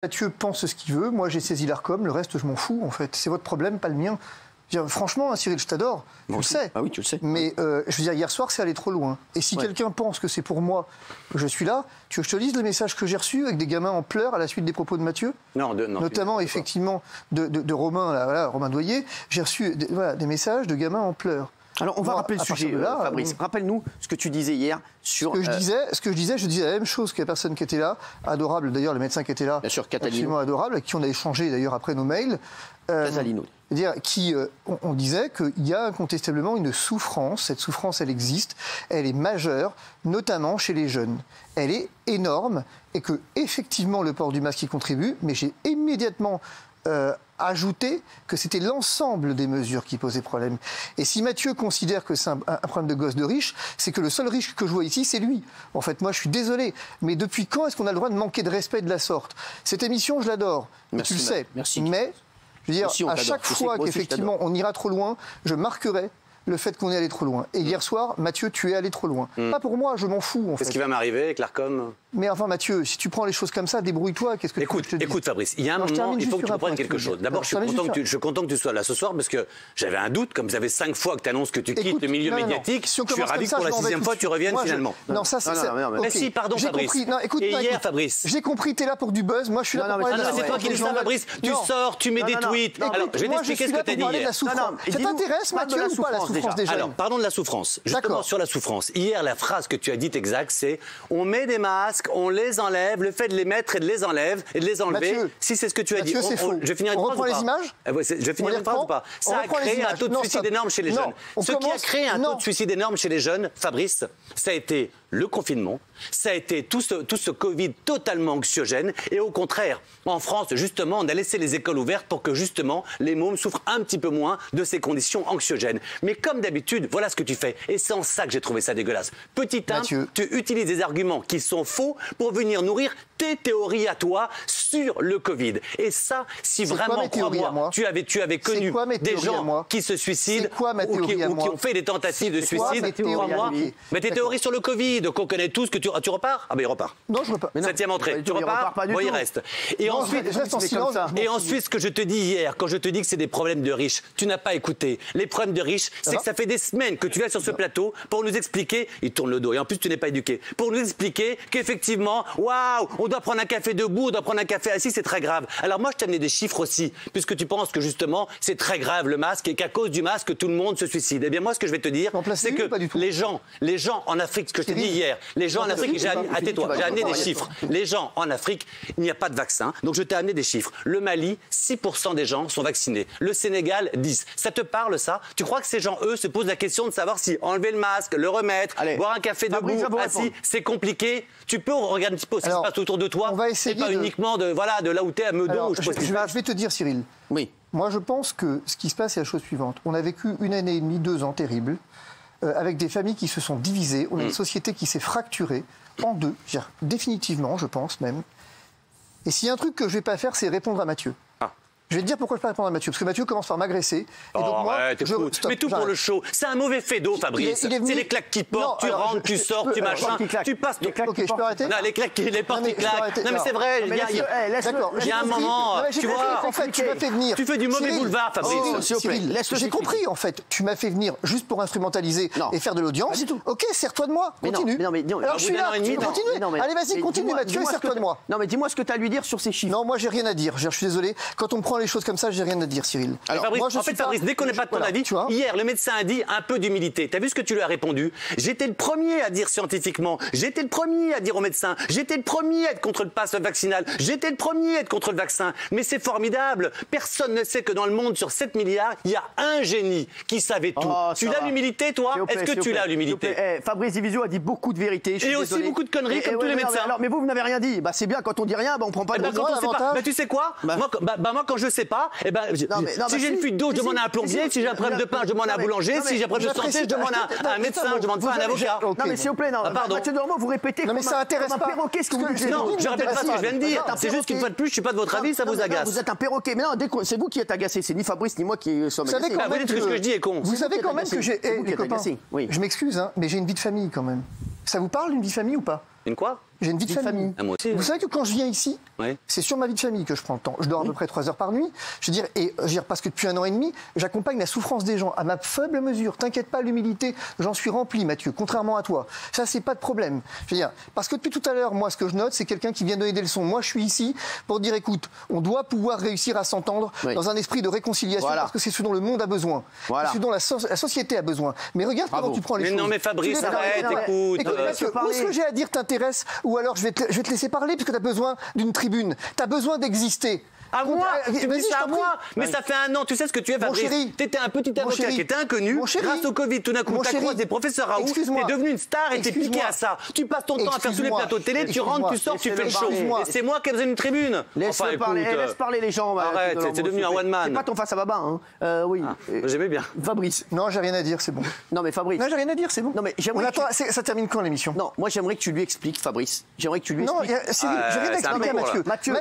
Mathieu pense ce qu'il veut, moi j'ai saisi l'Arcom, le reste je m'en fous en fait. C'est votre problème, pas le mien. Franchement, Cyril, je t'adore, tu le sais. Ah oui, tu le sais. Mais je veux dire, hier soir, c'est allé trop loin. Et si quelqu'un pense que c'est pour moi que je suis là, tu veux que je te lise les messages que j'ai reçus avec des gamins en pleurs à la suite des propos de Mathieu ? Non, notamment, effectivement, de Romain, là, voilà, Romain Doyer. J'ai reçu des messages de gamins en pleurs. Alors, on va rappeler le sujet, Fabrice. Rappelle-nous ce que tu disais hier sur... Ce que je disais la même chose que la personne qui était là, adorable d'ailleurs, le médecin qui était là, bien sûr, absolument adorable, avec qui on a échangé d'ailleurs après nos mails. Casalino. On disait qu'il y a incontestablement une souffrance, cette souffrance elle existe, elle est majeure, notamment chez les jeunes. Elle est énorme et que effectivement le port du masque y contribue, mais j'ai immédiatement ajouté que c'était l'ensemble des mesures qui posaient problème. Et si Mathieu considère que c'est un problème de gosse de riche, c'est que le seul riche que je vois ici, c'est lui. En fait, moi, je suis désolé. Mais depuis quand est-ce qu'on a le droit de manquer de respect de la sorte ? Cette émission, je l'adore. Tu le sais. Merci. Mais, je veux dire, à chaque fois qu'effectivement on ira trop loin, je marquerai le fait qu'on est allé trop loin. Et hier soir, Mathieu, tu es allé trop loin. Pas pour moi, je m'en fous. En fait. Qu'est-ce qui va m'arriver avec l'Arcom ? Mais enfin, Mathieu, si tu prends les choses comme ça, débrouille-toi. Qu'est-ce que écoute, Fabrice, il y a un moment, il faut que tu comprennes quelque chose. D'abord, je suis content que tu sois là ce soir parce que j'avais un doute, comme vous avez 5 fois que tu annonces que tu quittes le milieu médiatique. Je suis ravi que pour la 6e fois, tu reviennes finalement. Non, ça, c'est... Mais si, pardon, Fabrice. Et hier, Fabrice. J'ai compris, t'es là pour du buzz. Moi, je suis là pour parler de la c'est toi qui dis ça, Fabrice. Tu sors, tu mets des tweets. Alors, je vais t'expliquer ce que tu as dit hier. Ça t'intéresse, Mathieu, ou pas la souffrance des jeunes ? Alors, pardon de la souffrance. Justement, sur la souffrance. Hier, la phrase que tu as dite exacte, c'est on met des masques, on les enlève. Le fait de les mettre et de les enlever, Mathieu, si c'est ce que tu as dit, c'est faux. Je vais finir une phrase ou pas ? Les images je vais finir une phrase ou pas ? Ça a créé un taux de suicide énorme chez les jeunes. Ce qui a créé un taux de suicide énorme chez les jeunes, Fabrice, ça a été le confinement, ça a été tout ce Covid totalement anxiogène. Et au contraire, en France, justement, on a laissé les écoles ouvertes pour que, justement, les mômes souffrent un petit peu moins de ces conditions anxiogènes. Mais comme d'habitude, voilà ce que tu fais. Et c'est en ça que j'ai trouvé ça dégueulasse. Petit 1, tu utilises des arguments qui sont faux pour venir nourrir tes théories à toi sur le Covid. Et ça, si vraiment, crois-moi, tu avais connu des gens qui se suicident ou qui ont fait des tentatives de suicide, crois-moi. Mais tes théories sur le Covid, qu'on connaît tous, que tu repars ? Ah ben il repart. Non, je repars. 7e entrée. Tu repars ? Bon, il reste. Et ensuite, ce que je te dis hier, quand je te dis que c'est des problèmes de riches, tu n'as pas écouté. Les problèmes de riches, c'est que ça fait des semaines que tu es sur ce plateau pour nous expliquer, il tourne le dos, et en plus tu n'es pas éduqué, pour nous expliquer qu'effectivement, waouh, on doit prendre un café debout, on doit prendre un café assis, c'est très grave. Alors moi, je t'ai amené des chiffres aussi, puisque tu penses que justement, c'est très grave le masque et qu'à cause du masque, tout le monde se suicide. Eh bien moi, ce que je vais te dire, c'est que les gens en Afrique, ce que je t'ai dit hier, les gens en Afrique, j'ai amené des chiffres. Les gens en Afrique, il n'y a pas de vaccin, donc je t'ai amené des chiffres. Le Mali, 6% des gens sont vaccinés. Le Sénégal, 10%. Ça te parle, ça ? Tu crois que ces gens, eux, se posent la question de savoir si enlever le masque, le remettre, boire un café debout, assis, c'est compliqué ? Tu peux regarder un petit peu ce qui se passe autour de toi, et pas uniquement de là où tu es à Meudon. Je vais te dire, Cyril. Oui. Moi, je pense que ce qui se passe, c'est la chose suivante. On a vécu 1 année et demie, 2 ans terribles, avec des familles qui se sont divisées. On a une société qui s'est fracturée en deux, définitivement, je pense même. Et s'il y a un truc que je ne vais pas faire, c'est répondre à Mathieu. Je vais te dire pourquoi je ne peux pas répondre à Mathieu. Parce que Mathieu commence par m'agresser. Et donc mais tout pour le show. C'est un mauvais fait d'eau, Fabrice. C'est les claques qui portent, tu rentres, tu sors, tu machin. Tu passes. Ok, je peux arrêter ? Non, les portes qui claquent. Non, mais c'est vrai. Il y a un moment. Tu vois, en fait, tu m'as fait venir. Tu fais du mauvais boulevard, Fabrice. Cyril, j'ai compris, en fait. Tu m'as fait venir juste pour instrumentaliser et faire de l'audience. Ok, sers-toi de moi. Continue. Alors, je suis là. Continue. Allez, vas-y, continue, Mathieu, sers-toi de moi. Non, mais dis-moi ce que tu as à lui dire sur ces chiffres. Non, moi, j'ai rien à dire. Je suis désolé. Quand on me prend les choses comme ça, j'ai rien à dire, Cyril. Alors, Fabrice, dès qu'on n'est pas de ton avis, hier, le médecin a dit un peu d'humilité. T'as vu ce que tu lui as répondu ? J'étais le premier à dire scientifiquement, j'étais le premier à dire aux médecins, j'étais le premier à être contre le pass vaccinal, j'étais le premier à être contre le vaccin. Mais c'est formidable. Personne ne sait que dans le monde, sur 7 milliards, il y a un génie qui savait tout. Tu l'as l'humilité, toi ? Est-ce que tu l'as l'humilité ? Fabrice Divisio a dit beaucoup de vérités. Et aussi beaucoup de conneries, comme tous les médecins. Mais vous n'avez rien dit. C'est bien, quand on dit rien, on prend pas de risque. Mais tu sais quoi ? Moi, quand je sais pas, si j'ai une fuite d'eau, je demande à un plombier. Si j'ai un problème de pain, je demande à un boulanger. Si j'ai un problème de santé, je demande à un médecin. Je demande pas à un avocat. Non, mais s'il vous plaît, pardon. Mathieu Normand, vous répétez comme un perroquet ce que vous dites. Non, je répète pas ce que je viens de dire. C'est juste qu'une fois de plus, je suis pas de votre avis, ça vous agace. Vous êtes un perroquet. Mais non, c'est vous qui êtes agacé. C'est ni Fabrice ni moi qui sommes agacés. Vous dites que ce que je dis est con. Vous savez quand même que j'ai. Les copains, je m'excuse, mais j'ai une vie de famille quand même. Ça vous parle, une vie de famille ou pas ? Une quoi? J'ai une vie de famille. Ah, moi aussi, vous savez que quand je viens ici, c'est sur ma vie de famille que je prends le temps. Je dors à peu près 3 heures par nuit. Je veux dire, parce que depuis 1 an et demi, j'accompagne la souffrance des gens à ma faible mesure. T'inquiète pas, l'humilité, j'en suis rempli, Mathieu, contrairement à toi. Ça, c'est pas de problème. Je veux dire, parce que depuis tout à l'heure, moi, ce que je note, c'est quelqu'un qui vient donner des leçons. Moi, je suis ici pour dire, écoute, on doit pouvoir réussir à s'entendre dans un esprit de réconciliation, parce que c'est ce dont le monde a besoin. C'est ce dont la société a besoin. Mais regarde comment tu prends les choses. Mais non, mais Fabrice, arrête, écoute. Mathieu, où ce que j'ai à dire t'intéresse, ou alors je vais te laisser parler parce que tu as besoin d'une tribune. Tu as besoin d'exister. À moi, tu dis ça à moi. Mais ça fait 1 an, tu sais ce que tu es, Fabrice. Tu étais un petit avocat qui était inconnu. Grâce au Covid, tout d'un coup, tu as croisé professeur Raoult, tu es devenu une star et tu es piqué à ça. Tu passes ton temps à faire tous les plateaux de télé, tu rentres, tu sors, tu fais le show. Et c'est moi qui ai besoin d'une tribune. Laisse parler les gens. Arrête, c'est devenu un one man. C'est pas ton face à Baba, hein. Oui. J'aimais bien. Fabrice. Non, j'ai rien à dire, c'est bon. Non, mais Fabrice. Non, j'ai rien à dire, c'est bon. Non, mais ça termine quand l'émission? Non, moi j'aimerais que tu lui expliques, Fabrice. J'aimerais que tu lui expliques. Non, Cyril, j'ai rien à expliquer à Mathieu. Mathieu,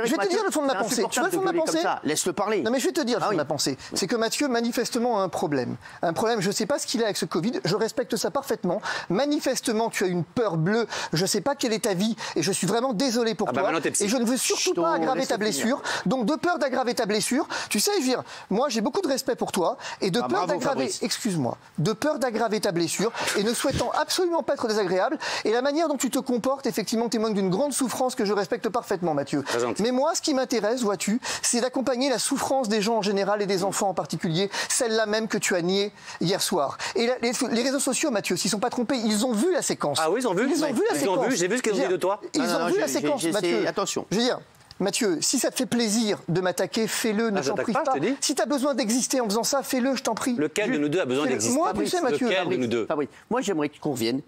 je vais te dire le fond de ma pensée. Tu veux le fond de ma pensée? Laisse-le parler. Non mais je vais te dire le fond de ma pensée. C'est que Mathieu manifestement a un problème. Un problème, je ne sais pas ce qu'il a avec ce Covid, je respecte ça parfaitement. Manifestement, tu as une peur bleue, je ne sais pas quelle est ta vie et je suis vraiment désolé pour toi. Et je ne veux surtout pas aggraver ta blessure. Donc de peur d'aggraver ta blessure, tu sais, je veux dire, moi j'ai beaucoup de respect pour toi et de peur d'aggraver, excuse-moi, de peur d'aggraver ta blessure et ne souhaitant absolument pas être désagréable et la manière dont tu te comportes effectivement témoigne d'une grande souffrance que je respecte parfaitement, Mathieu. Mais moi, ce qui m'intéresse, vois-tu, c'est d'accompagner la souffrance des gens en général et des enfants en particulier, celle-là même que tu as niée hier soir. Et les réseaux sociaux, Mathieu, s'ils ne sont pas trompés, ils ont vu la séquence. Ah oui, ils ont vu. Ils ont vu la séquence. J'ai vu ce qu'ils ont dit de toi. Ils ont vu la séquence, Mathieu. Attention. Je veux dire, Mathieu, si ça te fait plaisir de m'attaquer, fais-le, ne t'en prive pas. Si tu as besoin d'exister en faisant ça, fais-le, je t'en prie. Lequel de nous deux a besoin d'exister? Moi, tu sais, Mathieu. Lequel de nous deux? Fabrice, moi, j'aimerais qu'on revienne,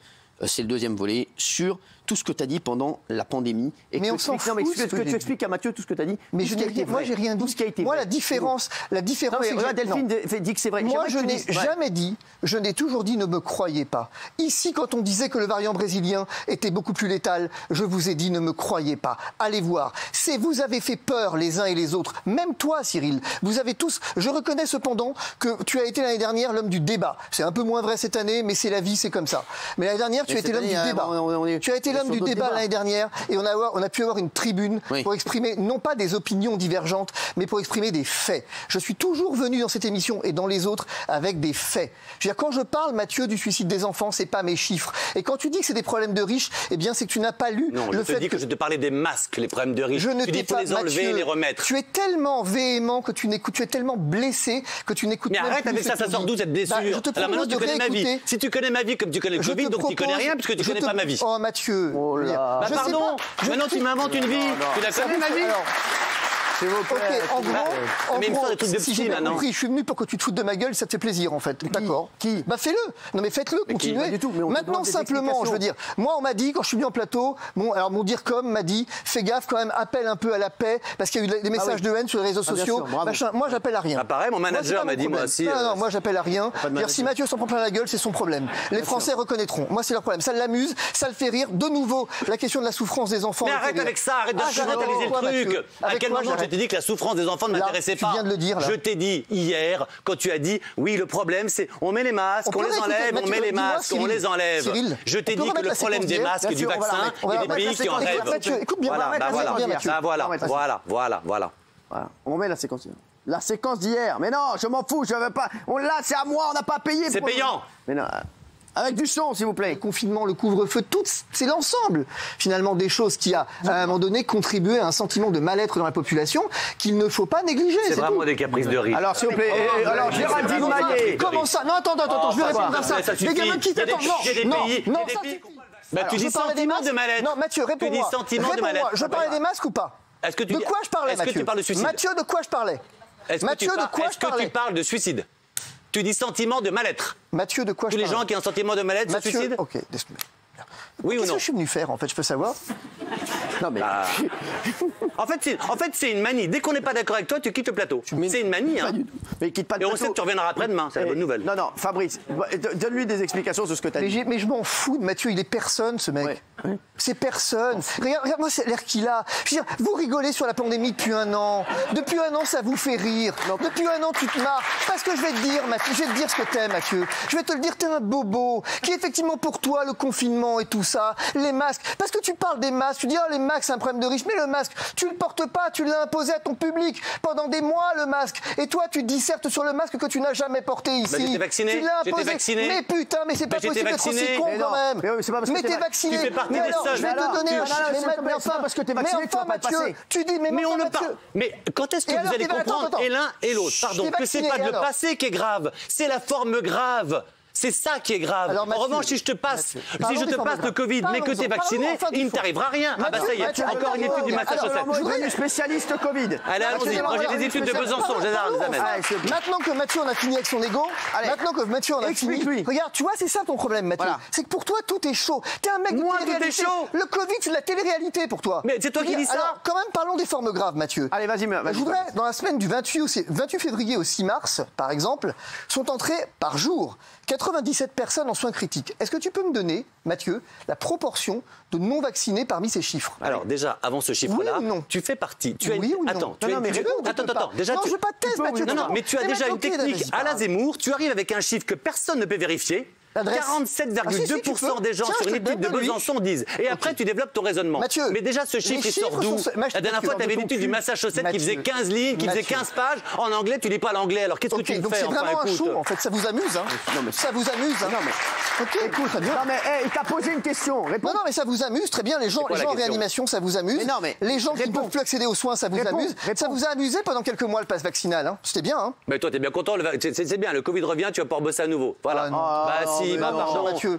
c'est le 2e volet, sur tout ce que tu as dit pendant la pandémie. Et mais on s'en fout. Que tu expliques à Mathieu tout ce que tu as dit. Mais moi, j'ai rien dit. Moi, la différence. Non, mais Delphine dit que c'est vrai. Moi, je n'ai jamais dit, je n'ai toujours dit ne me croyez pas. Ici, quand on disait que le variant brésilien était beaucoup plus létal, je vous ai dit ne me croyez pas. Allez voir. Vous avez fait peur les uns et les autres. Même toi, Cyril. Vous avez tous. Je reconnais cependant que tu as été l'année dernière l'homme du débat. C'est un peu moins vrai cette année, mais c'est la vie, c'est comme ça. Mais l'année dernière, tu as été l'homme du débat. Tu as été l'homme du débat l'année dernière et on a pu avoir une tribune pour exprimer non pas des opinions divergentes, mais pour exprimer des faits. Je suis toujours venu dans cette émission et dans les autres avec des faits. Je veux dire, quand je parle, Mathieu, du suicide des enfants, c'est pas mes chiffres. Et quand tu dis que c'est des problèmes de riches, eh bien, c'est que tu n'as pas lu le fait. Je te dis que je te parlais des masques, les problèmes de riches. Je ne tu dis qu'il faut les enlever et les remettre. Tu es tellement véhément que tu n'écoutes, tu es tellement blessé que tu n'écoutes pas. Mais arrête avec ça, ça sort d'où cette blessure? Alors maintenant, tu connais ma vie. Si tu connais ma vie comme tu connais le Covid, donc tu connais rien puisque tu connais pas ma vie. Oh, Mathieu. Bah pardon, maintenant tu m'inventes une vie. Tu la connais ma vie? Ok, en gros, si j'ai bien compris, je suis venu pour que tu te foutes de ma gueule, ça te fait plaisir en fait. D'accord. Qui? Bah fais-le. Non mais faites-le, continuez. Maintenant simplement, je veux dire, moi on m'a dit quand je suis venu en plateau, mon DIRCOM m'a dit, fais gaffe quand même, appelle un peu à la paix parce qu'il y a eu des messages de haine sur les réseaux sociaux. Moi j'appelle à rien. Ah pareil, mon manager m'a dit moi aussi. Non, moi j'appelle à rien. Si Mathieu s'en prend plein la gueule, c'est son problème. Les Français reconnaîtront. Moi c'est leur problème. Ça l'amuse, ça le fait rire. De nouveau, la question de la souffrance des enfants. Mais arrête avec ça, arrête de instrumentaliser le truc. À quel moment je t'ai dit que la souffrance des enfants ne m'intéressait pas? Tu viens de le dire, là. Je t'ai dit hier, quand tu as dit, oui, le problème, c'est on met les masques, on les enlève, on met les masques, on les enlève. Je t'ai dit que le problème des masques et du vaccin, il y a des pays qui en rêvent. Écoute bien, voilà. On remet la séquence. La séquence d'hier. Mais non, je m'en fous, je veux pas. Là, c'est à moi, on n'a pas payé. C'est payant. Mais non. Avec du son, s'il vous plaît. Le confinement, le couvre-feu, tout, c'est l'ensemble, finalement, des choses qui a, à un moment donné, contribué à un sentiment de mal-être dans la population qu'il ne faut pas négliger. C'est vraiment des caprices de riz. Alors, s'il vous plaît, alors, Géraldine Maillet. Comment ça? Non, attends, je vais répondre à ça. Les gamins qui t'attendent. Non, tu dis sentiment de mal-être. Non, Mathieu, réponds-moi. Tu dis sentiment de mal-être. Je parlais des masques ou pas? De quoi je parlais, Mathieu? Est-ce que tu parles de suicide? Mathieu, de quoi je parlais? Mathieu, de quoi je parlais? Est-ce que tu parles de suicide? Tu dis sentiment de mal-être. Mathieu, de quoi je parle? parle? Tous les gens qui ont un sentiment de mal-être se suicident? Ok, laisse-moi. Oui ou non? Qu'est-ce que je suis venu faire, en fait, je peux savoir? Non, mais... En fait, c'est une manie. Dès qu'on n'est pas d'accord avec toi, tu quittes le plateau. C'est une manie, hein. Mais quitte pas le plateau. Et on sait que tu reviendras après-demain, c'est la bonne nouvelle. Non, Fabrice, donne-lui des explications sur ce que tu as dit. Mais je m'en fous de Mathieu, il est personne, ce mec. Ouais. C'est personne. Regarde-moi l'air qu'il a. Je veux dire, vous rigolez sur la pandémie depuis 1 an. Depuis 1 an, ça vous fait rire. Depuis 1 an, tu te marres. Parce que je vais te dire, Mathieu, je vais te dire ce que t'aimes, Mathieu. Je vais te le dire, t'es un bobo. Qui, effectivement, pour toi, le confinement et tout ça, les masques. Parce que tu parles des masques, tu dis les masques c'est un problème de riches, mais le masque, tu le portes pas, tu l'as imposé à ton public pendant des mois le masque. Et toi, tu dissertes sur le masque que tu n'as jamais porté ici. Bah, j'étais vacciné. Tu l'as imposé. Vacciné. Mais putain, mais c'est pas possible d'être aussi con quand même. Mais t'es vacciné. Tu fais partie des seuls. Je vais te donner un chiffre. Mais enfin, parce que t'es vacciné, tu vas pas passer. Tu dis mais on ne parle. Mais quand est-ce que vous allez comprendre et l'un et l'autre, pardon, que c'est pas le passé qui est grave, c'est la forme grave. C'est ça qui est grave. Alors, Mathieu, en revanche, si je te passe le Covid, mais que tu es vacciné, il ne t'arrivera rien. Ah bah ça y est, encore une étude du Massachusetts. Je suis spécialiste Covid. Allez, allons-y. Moi, j'ai des études de Besançon. Je les amène. Maintenant que Mathieu en a fini avec son ego, maintenant que Mathieu en a fini, regarde, tu vois, c'est ça ton problème, Mathieu. C'est que pour toi, tout est chaud. T'es un mec de télé-réalité. Le Covid, c'est de la télé-réalité pour toi. Mais c'est toi qui dis ça. Alors, quand même, parlons des formes graves, Mathieu. Allez, vas-y. Je voudrais, dans la semaine du 28 février au 6 mars, par exemple, sont entrées par jour 97 personnes en soins critiques. Est-ce que tu peux me donner, Mathieu, la proportion de non-vaccinés parmi ces chiffres? Alors déjà, avant ce chiffre-là, tu fais partie. Tu as oui ou non? Attends, attends. Déjà, non, je veux pas de thèse, Mathieu. Non, mais tu as déjà une technique à la Zemmour. Tu arrives avec un chiffre que personne ne peut vérifier. 47,2% des gens sur une étude de Besançon disent. Et après, tu développes ton raisonnement. Mathieu, mais déjà, ce chiffre, il sort d'où? La dernière fois, tu avais une étude du Massachusetts qui faisait 15 lignes, qui faisait 15 pages. En anglais, tu lis pas l'anglais. Alors, qu'est-ce que tu me fais? C'est vraiment un show, en fait. Ça vous amuse, hein? Ça vous amuse, hein? Non, mais... Ok, écoute, très bien. Non, mais il t'a posé une question. Réponds. Non, mais ça vous amuse, très bien. Les gens en réanimation, ça vous amuse. Les gens qui ne peuvent plus accéder aux soins, ça vous amuse. Ça vous a amusé pendant quelques mois, le pass vaccinal, hein? C'était bien, hein? Mais toi, t'es bien content. C'est bien. Le Covid revient, tu vas pouvoir bosser à nouveau. Voilà. Bah si, pardon.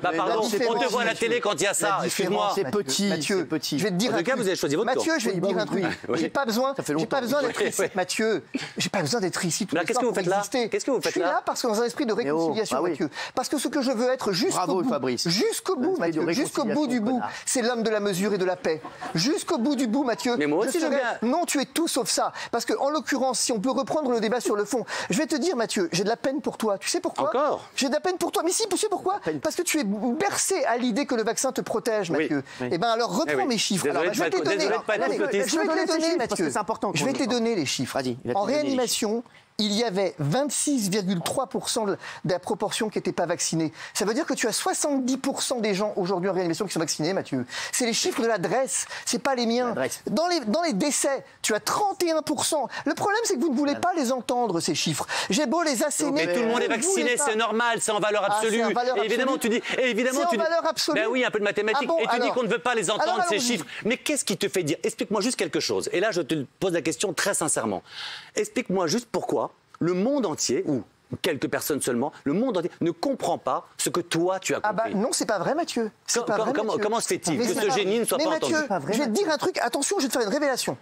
Bah pardon, on te voit à la télé quand il y a ça, excuse-moi. C'est petit, Mathieu, je vais te dire un truc. En tout cas, vous avez choisi votre Mathieu, je vais te dire un truc. J'ai pas besoin d'être ici. Mathieu, j'ai pas besoin d'être ici tout le temps. Qu'est-ce que vous faites là? Qu'est-ce que vous faites là? Je suis là parce que dans un esprit de réconciliation, Mathieu. Parce que ce que je veux être jusqu'au bout, Mathieu, jusqu'au bout du bout, c'est l'homme de la mesure et de la paix. Jusqu'au bout du bout, Mathieu. Mais moi aussi, je veux bien. Non, tu es tout sauf ça. Parce que, en l'occurrence, si on peut reprendre le débat sur le fond, je vais te dire, Mathieu, j'ai de la peine pour toi. Tu sais pourquoi? Encore? J'ai de la peine pour toi. Mais si, tu sais pourquoi? Parce que tu es bercé à l'idée que le vaccin te protège, Mathieu. Eh bien, alors reprends mes chiffres. Alors, je vais te les donner. Je vais te les donner, Mathieu. Je vais te les donner, les chiffres. En réanimation, il y avait 26,3% de la proportion qui n'était pas vaccinée. Ça veut dire que tu as 70% des gens aujourd'hui en réanimation qui sont vaccinés, Mathieu. C'est les chiffres de l'adresse, c'est pas les miens. Dans les décès, tu as 31%. Le problème, c'est que vous ne voulez pas les entendre, ces chiffres. J'ai beau les asséner. Mais tout le monde est vacciné, c'est normal, c'est en valeur absolue. Et évidemment, tu dis. C'est en valeur absolue. Ben oui, un peu de mathématiques. Et tu dis qu'on ne veut pas les entendre, ces chiffres. Mais qu'est-ce qui te fait dire? Explique-moi juste quelque chose. Et là, je te pose la question très sincèrement. Explique-moi juste pourquoi le monde entier, ou quelques personnes seulement, le monde entier ne comprend pas ce que toi tu as compris. Ah bah non, c'est pas vrai, Mathieu. Comment se fait-il que ce génie ne soit pas entendu? Je vais te dire un truc, attention, je vais te faire une révélation.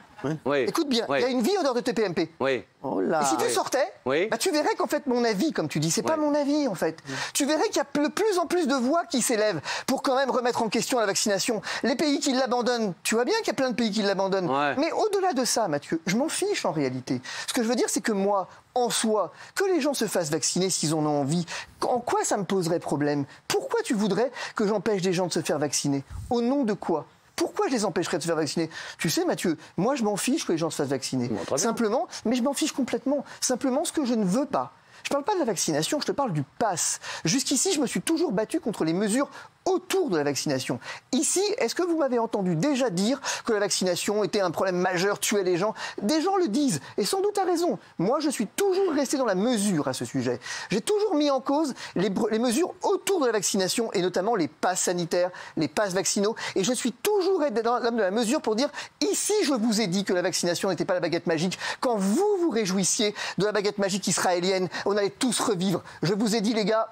Oui. Écoute bien, il y a une vie en dehors de TPMP. Oui. Oh là. Et si tu sortais, bah, tu verrais qu'en fait mon avis, comme tu dis, c'est pas mon avis en fait. Tu verrais qu'il y a de plus en plus de voix qui s'élèvent pour quand même remettre en question la vaccination. Les pays qui l'abandonnent, tu vois bien qu'il y a plein de pays qui l'abandonnent. Mais au-delà de ça, Mathieu, je m'en fiche en réalité. Ce que je veux dire, c'est que moi, en soi, que les gens se fassent vacciner s'ils en ont envie, en quoi ça me poserait problème? Pourquoi tu voudrais que j'empêche des gens de se faire vacciner? Au nom de quoi? Pourquoi je les empêcherais de se faire vacciner? Tu sais, Mathieu, moi je m'en fiche que les gens se fassent vacciner. Simplement, mais je m'en fiche complètement. Simplement, ce que je ne veux pas. Je ne parle pas de la vaccination, je te parle du pass. Jusqu'ici, je me suis toujours battu contre les mesures autour de la vaccination. Ici, est-ce que vous m'avez entendu déjà dire que la vaccination était un problème majeur, tuait les gens? Des gens le disent, et sans doute à raison. Moi, je suis toujours resté dans la mesure à ce sujet. J'ai toujours mis en cause les mesures autour de la vaccination, et notamment les passes sanitaires, les passes vaccinaux, et je suis toujours dans l'homme de la mesure pour dire, ici, je vous ai dit que la vaccination n'était pas la baguette magique. Quand vous vous réjouissiez de la baguette magique israélienne, on allait tous revivre. Je vous ai dit, les gars,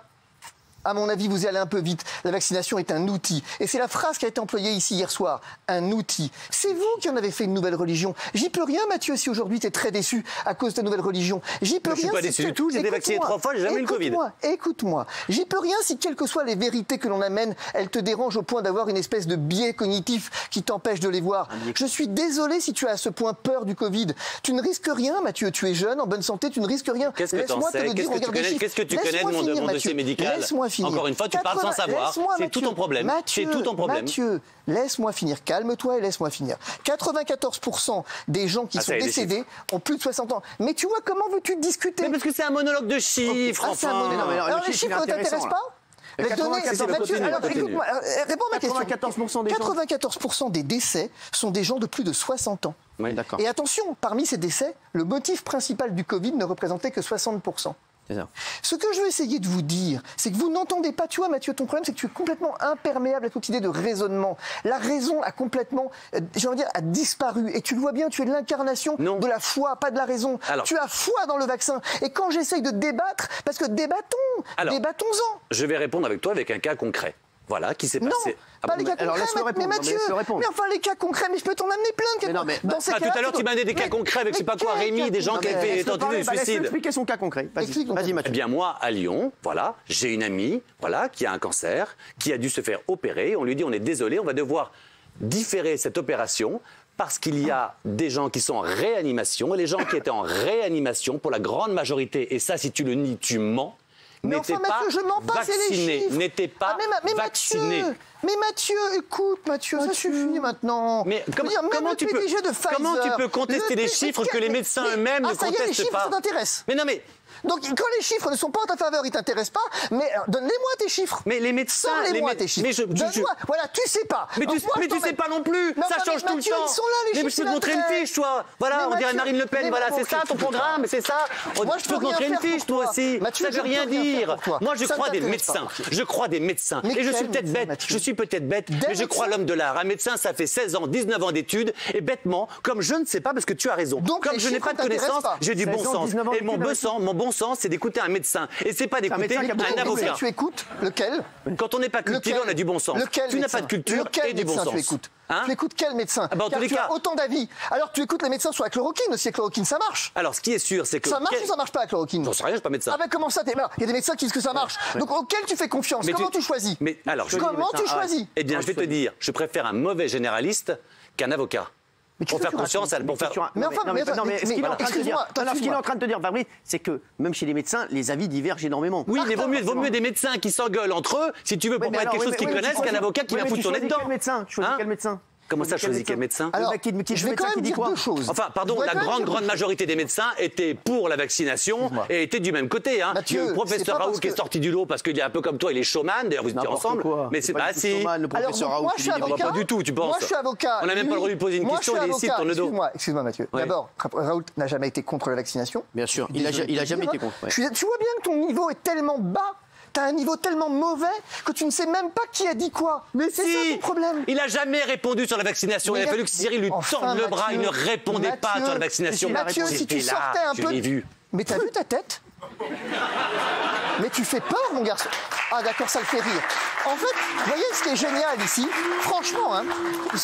à mon avis, vous y allez un peu vite. La vaccination est un outil. Et c'est la phrase qui a été employée ici hier soir. Un outil. C'est vous qui en avez fait une nouvelle religion. J'y peux rien, Mathieu, si aujourd'hui tu es très déçu à cause de ta nouvelle religion. J'y peux rien. Je suis pas déçu du tout. J'ai été vacciné 3 fois, j'ai jamais eu le Covid. Écoute-moi. J'y peux rien si, quelles que soient les vérités que l'on amène, elles te dérangent au point d'avoir une espèce de biais cognitif qui t'empêche de les voir. Je suis désolé si tu as à ce point peur du Covid. Tu ne risques rien, Mathieu. Tu es jeune, en bonne santé, tu ne risques rien. Qu'est-ce que tu sais? Qu'est-ce que tu connais de mon dossier médical? Laisse-moi finir. Encore une fois, tu parles sans savoir. C'est tout ton problème. C'est tout ton problème. Mathieu, laisse-moi finir. Calme-toi et laisse-moi finir. 94% des gens qui sont décédés ont plus de 60 ans. Mais tu vois, comment veux-tu discuter? Mais parce que c'est un monologue de chiffres, enfin. Alors les chiffres ne t'intéressent pas? Les données, Mathieu, alors écoute-moi, réponds à ma question. 94% des décès sont des gens de plus de 60 ans. Oui, d'accord. Et attention, parmi ces décès, le motif principal du Covid ne représentait que 60%. Ce que je veux essayer de vous dire, c'est que vous n'entendez pas, tu vois Mathieu, ton problème c'est que tu es complètement imperméable à toute idée de raisonnement. La raison a complètement, j'ai envie de dire, a disparu. Et tu le vois bien, tu es l'incarnation de la foi, pas de la raison. Alors, tu as foi dans le vaccin. Et quand j'essaye de débattre, parce que débattons-en. Je vais répondre avec toi avec un cas concret. Voilà, qui s'est passé. Pas les cas concrets, mais Mathieu, mais enfin les cas concrets, mais je peux t'en amener plein. Dans ces cas-là, tout à l'heure, tu m'as donné des cas concrets avec je sais pas quoi, Rémi, des gens qui avaient tenté de suicide. Laisse-moi expliquer son cas concret. Vas-y, Mathieu. Eh bien, moi, à Lyon, voilà, j'ai une amie, voilà, qui a un cancer, qui a dû se faire opérer. On lui dit, on est désolé, on va devoir différer cette opération parce qu'il y a des gens qui sont en réanimation et les gens qui étaient en réanimation, pour la grande majorité, et ça, si tu le nies, tu mens. N'étaient pas vaccinés, n'étaient pas vaccinés. Mais Mathieu, écoute, Mathieu, ça suffit maintenant. Mais comment tu peux contester des chiffres que les médecins eux-mêmes ne contestent pas? Les chiffres, ça t'intéresse. Mais non, mais... Donc, quand les chiffres ne sont pas en ta faveur, ils ne t'intéressent pas, mais donne-les-moi tes chiffres. Mais les médecins... Sors-les-moi tes chiffres. Donne-moi. Voilà, tu sais pas. Mais tu sais pas non plus. Ça change tout le temps. Ils sont là, les chiffres. Mais je peux te montrer une fiche, toi. Voilà, on dirait Marine Le Pen. Voilà, c'est ça ton programme, c'est ça. Moi, je peux te montrer une fiche, toi aussi. Ça veut rien dire. Moi, je crois des médecins. Je crois des médecins. Et je suis peut-être bête. Je suis peut-être bête, mais je crois l'homme de l'art. Un médecin, ça fait 16 ans, 19 ans d'études. Et bêtement, comme je ne sais pas, parce que tu as raison, comme je n'ai pas de connaissances, j'ai du bon sens. Et mon bon sens, c'est d'écouter un médecin. Et c'est pas d'écouter un avocat. Tu écoutes lequel? Quand on n'est pas cultivé, on a du bon sens. Tu n'as pas de culture et du bon sens. Tu écoutes quel médecin? Car tu as autant d'avis. Alors tu écoutes les médecins sur la chloroquine aussi. La chloroquine, ça marche. Alors ce qui est sûr, c'est que... Ça marche ou ça marche pas la chloroquine? J'en sais rien, je suis pas médecin. Ah ben comment ça? Il y a des médecins qui disent que ça marche. Donc auquel tu fais confiance? Comment tu choisis? Comment tu choisis? Eh bien, je vais te dire, je préfère un mauvais généraliste qu'un avocat. Pour faire confiance, pour faire... Mais ce qu'il est en train de te dire, Fabrice, c'est que même chez les médecins, les avis divergent énormément. Oui, mais vaut mieux des médecins qui s'engueulent entre eux, si tu veux, pour parler de quelque chose qu'ils connaissent, qu'un avocat qui vient foutre ton nez dedans. Tu choisis quel médecin? Comment ça, choisis quel médecin? Alors, je vais quand même dire deux choses. Enfin, pardon, la grande majorité des médecins étaient pour la vaccination et étaient du même côté. Hein. Mathieu, le professeur Raoult qui est sorti du lot parce qu'il est un peu comme toi, il est showman. D'ailleurs, vous étiez ensemble. Mais c'est pas si. Le professeur Raoult, moi, je suis avocat. Pas du tout, tu penses? Moi, je suis avocat. On n'a même pas le droit de lui poser une question, il est ici, tourne le dos. Excuse-moi, Mathieu. D'abord, Raoult n'a jamais été contre la vaccination. Bien sûr, il a jamais été contre. Tu vois bien que ton niveau est tellement bas. T'as un niveau tellement mauvais que tu ne sais même pas qui a dit quoi. Mais c'est ça ton problème. Il a jamais répondu sur la vaccination. Il a fallu que Cyril lui tende le bras. Il ne répondait pas sur la vaccination. Mathieu, si tu sortais un peu... Mais t'as vu ta tête? Mais tu fais peur, mon garçon. Ah d'accord, ça le fait rire. En fait, vous voyez ce qui est génial ici? Franchement,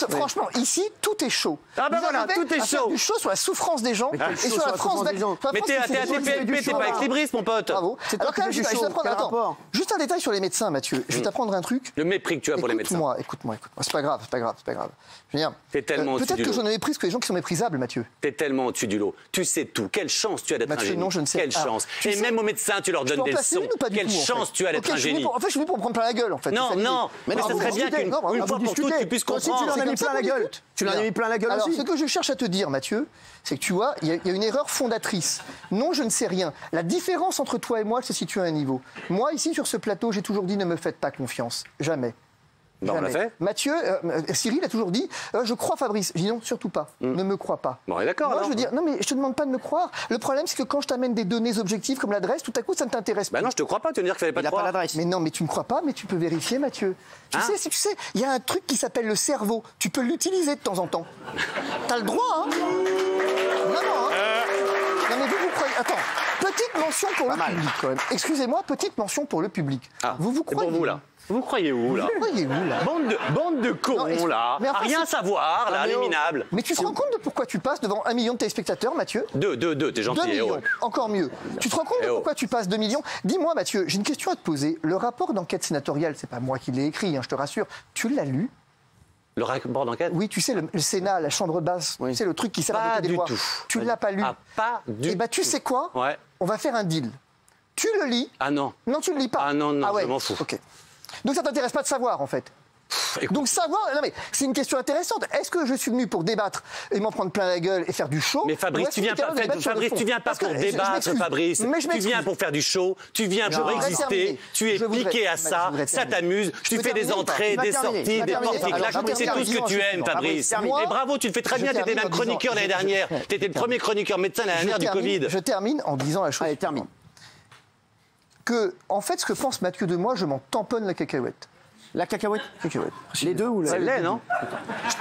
franchement, ici, tout est chaud. Ah ben voilà, tout est chaud. Du chaud sur la souffrance des gens et sur la France des gens. Mais t'es ATPLP, t'es pas équilibriste, mon pote. Bravo. Alors quand même, je vais t'apprendre. Juste un détail sur les médecins, Mathieu. Je vais t'apprendre un truc. Le mépris que tu as pour les médecins. Écoute-moi. C'est pas grave. Je veux dire, t'es tellement au-dessus du lot. Peut-être que je ne méprise que les gens qui sont méprisables, Mathieu. T'es tellement au-dessus du lot. Tu sais tout. Quelle chance tu as d'être un génie. Non, je ne sais pas. Quelle chance. Et même aux médecins, tu leur donnes des leçons. Quelle chance tu as d'être un génie. En fait, je suis venu pour me prendre plein la gueule, en fait. Non, mais ça serait bien qu'une fois pour toutes, tu puisses comprendre. Tu l'en as mis plein la gueule. Tu l'en as mis plein la gueule aussi. Alors, ce que je cherche à te dire, Mathieu, c'est que tu vois, il y a une erreur fondatrice. Non, je ne sais rien. La différence entre toi et moi, elle se situe à un niveau. Moi, ici, sur ce plateau, j'ai toujours dit ne me faites pas confiance. Jamais. Ben, on l'a fait. Mathieu, Cyril a toujours dit je crois Fabrice. Je dis non, surtout pas. Ne me crois pas. Bon, d'accord. Moi, je veux dire, non, mais je te demande pas de me croire. Le problème, c'est que quand je t'amène des données objectives comme l'adresse, tout à coup, ça ne t'intéresse pas. Ben non, je te crois pas. Tu veux dire qu'il fallait pas te croire. l'adresse. Mais non, mais tu me crois pas, mais tu peux vérifier, Mathieu. Tu sais, il y a un truc qui s'appelle le cerveau. Tu peux l'utiliser de temps en temps. T'as le droit, hein. Vraiment, hein. Non, mais vous croyez. Attends. Petite mention pour le public, quand même. Excusez-moi, petite mention pour le public. Vous croyez. Pour vous, là. Vous croyez où, là? Vous croyez où, là? Bande de cons, là. À rien savoir, là, les minables. Mais tu te rends compte de pourquoi tu passes devant 1 million de téléspectateurs, Mathieu? Deux, t'es gentil. 2 millions, encore mieux. Tu te rends compte de pourquoi tu passes 2 millions? Dis-moi, Mathieu, j'ai une question à te poser. Le rapport d'enquête sénatoriale, c'est pas moi qui l'ai écrit, je te rassure. Tu l'as lu? Le rapport d'enquête? Oui, tu sais, le Sénat, la Chambre basse, tu sais, le truc qui sert à voter des lois. Tu ne l'as pas lu? Pas du tout. Eh bien, tu sais quoi? On va faire un deal. Tu le lis? Ah non. Non, tu ne le lis pas? Ah non, je m'en fous. Ok. Donc ça t'intéresse pas de savoir, en fait? Donc savoir, non mais c'est une question intéressante. Est-ce que je suis venu pour débattre et m'en prendre plein la gueule et faire du show? Mais Fabrice, tu viens pas pour débattre, Fabrice. Tu viens pour faire du show, tu viens pour exister, tu es piqué à ça, ça t'amuse, tu fais des entrées, des sorties, des portes qui claquent, c'est tout ce que tu aimes, Fabrice. Et bravo, tu le fais très bien, tu étais même chroniqueur l'année dernière, tu étais le premier chroniqueur médecin l'année dernière du Covid. Je termine en disant la chose. Allez, termine. Que, en fait, ce que pense Mathieu de moi, je m'en tamponne la cacahuète. La cacahuète. Les deux ou C'est le lait, non?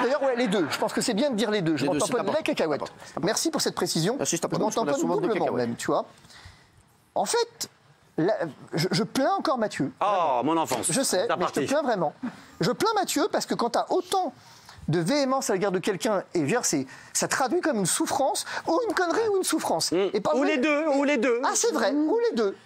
D'ailleurs, ouais, les deux. Je pense que c'est bien de dire les deux. Je m'en tamponne la cacahuète. Merci pour cette précision. Je m'en tamponne doublement même, tu vois. En fait, je plains encore Mathieu. Oh, mon enfance. Je sais, mais je te plains vraiment. Je plains Mathieu parce que quand tu as autant de véhémence à l'égard de quelqu'un, et ça traduit comme une souffrance, ou une connerie ou une souffrance. Et ou les deux. Ah, c'est vrai, ou les deux.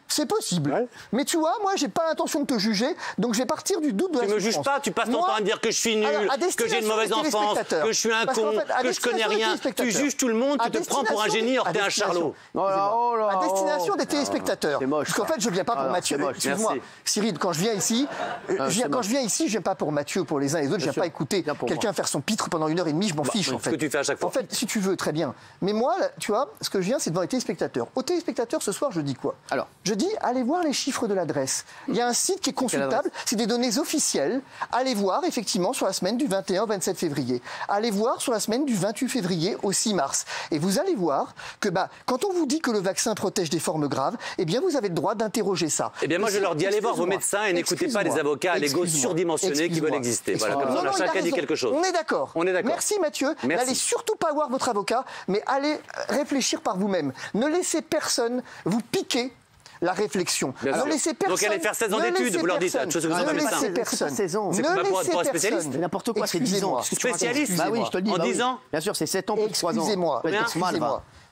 C'est possible. Ouais. Mais tu vois, moi, j'ai pas l'intention de te juger, donc je vais partir du doute de la souffrance. Tu me juges pas, tu passes ton temps à dire que je suis nul, que j'ai une mauvaise enfance, que je suis un con, que je connais rien. Tu juges tout le monde, tu te prends pour un génie, or t'es un charlot. À destination des téléspectateurs. Parce qu'en fait, je viens pas pour Mathieu. Excuse-moi, Cyril, quand je viens ici, je viens pas pour Mathieu, pour les uns et les autres, je viens pas écouter quelqu'un faire son pitre pendant 1h30, je m'en fiche en fait. Ce que tu fais à chaque fois. En fait, si tu veux, très bien. Mais moi, tu vois, ce que je viens, c'est devant les téléspectateurs. Aux téléspectateurs, ce soir, je dis quoi? Alors, je dis, allez voir les chiffres de l'adresse. Il y a un site qui est consultable, c'est des données officielles. Allez voir, effectivement, sur la semaine du 21 au 27 février. Allez voir sur la semaine du 28 février au 6 mars. Et vous allez voir que, quand on vous dit que le vaccin protège des formes graves, eh bien, vous avez le droit d'interroger ça. Eh bien, moi, je leur dis, allez voir vos médecins et n'écoutez pas les avocats à l'ego surdimensionnés qui veulent exister. Voilà, comme ça, chacun dit quelque chose. On est d'accord. Merci, Mathieu. N'allez surtout pas voir votre avocat, mais allez réfléchir par vous-même. Ne laissez personne vous piquer la réflexion. Donc allez faire 16 ans d'études, vous leur dites. Ne laissez personne. 16 ans. C'est pas pour un spécialiste. N'importe quoi, c'est 10 ans. Spécialiste? Bah oui, je te le dis. En 10 ans? Bien sûr, c'est 7 ans pour 3 ans. Excusez-moi.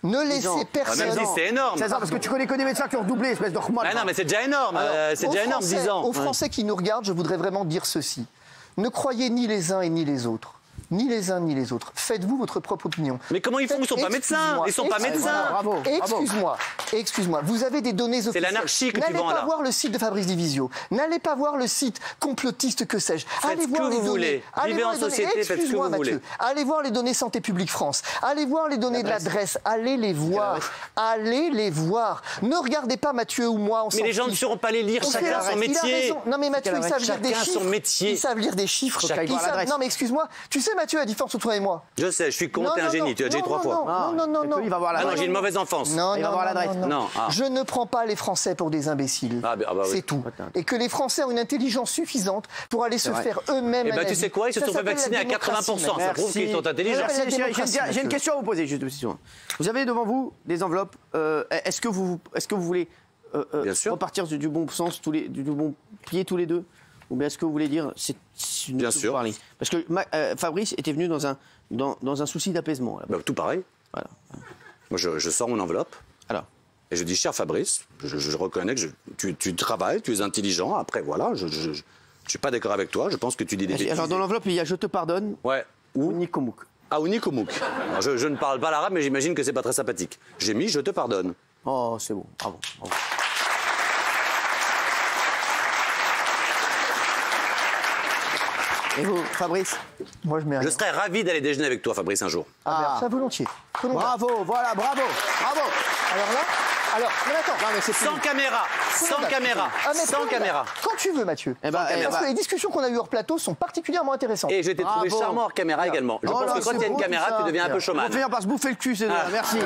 Ne laissez personne. Même si c'est énorme. 16 ans, parce que tu connais que des médecins qui ont redoublé, espèce de rhumone. Non, mais c'est déjà énorme. C'est déjà énorme, 10 ans. Aux Français qui nous regardent, je voudrais vraiment dire ceci. Ne croyez ni les uns et ni les autres. Ni les uns ni les autres. Faites-vous votre propre opinion. Mais comment ils font? Ils ne sont pas médecins. Ils ne sont pas médecins. Bravo. Excuse-moi. Vous avez des données officielles. C'est l'anarchie que tu vends là. N'allez pas voir le site de Fabrice Divisio. N'allez pas voir le site complotiste que sais-je. Allez voir les données. Vivez en société, faites ce que vous voulez. Allez voir les données Santé publique France. Allez voir les données de l'adresse. Allez les voir. Allez les voir. Ne regardez pas Mathieu ou moi. Mais les gens ne sauront pas les lire. Chacun son métier. Non mais Mathieu, ils savent lire des chiffres. Ils savent lire des chiffres. Non mais excuse-moi. Tu sais Mathieu, la différence entre toi et moi. Je sais, je suis con, t'es un génie, tu as déjà dit 3 fois. Non. Il va voir l'adresse. Non, j'ai une mauvaise enfance. Il va voir l'adresse. Non. Je ne prends pas les Français pour des imbéciles. C'est tout. Et que les Français ont une intelligence suffisante pour aller se faire eux-mêmes. Eh bien, tu sais quoi, ils se sont fait vacciner à 80%. Ça prouve qu'ils sont intelligents. J'ai une question à vous poser, juste. Vous avez devant vous des enveloppes. Est-ce que vous voulez repartir du bon sens, du bon pied tous les deux? Ou bien est-ce que vous voulez dire Bien sûr. Parler. Parce que Fabrice était venu dans un souci d'apaisement. Tout pareil. Voilà. Moi, je sors mon enveloppe. Alors. Et je dis, cher Fabrice, je reconnais que tu travailles, tu es intelligent. Après, voilà, je ne suis pas d'accord avec toi. Je pense que tu dis des bêtises. Alors, dans l'enveloppe, il y a Je te pardonne. Ouais. Ou Nikomouk. Ah, ou Nikomouk. Je ne parle pas l'arabe, mais j'imagine que c'est pas très sympathique. J'ai mis Je te pardonne. Oh, c'est bon. Bravo. Et vous, Fabrice? Moi, je serais ravi d'aller déjeuner avec toi, Fabrice, un jour. Ça, volontiers. Bravo, voilà, bravo. Alors là, mais attends. Sans caméra. Sans caméra. Quand tu veux, Mathieu. Parce que les discussions qu'on a eues hors plateau sont particulièrement intéressantes. Et je t'ai trouvé charmant hors caméra également. Je pense que quand il y a une caméra, tu deviens un peu chômage. On va finir par se bouffer le cul, c'est merci.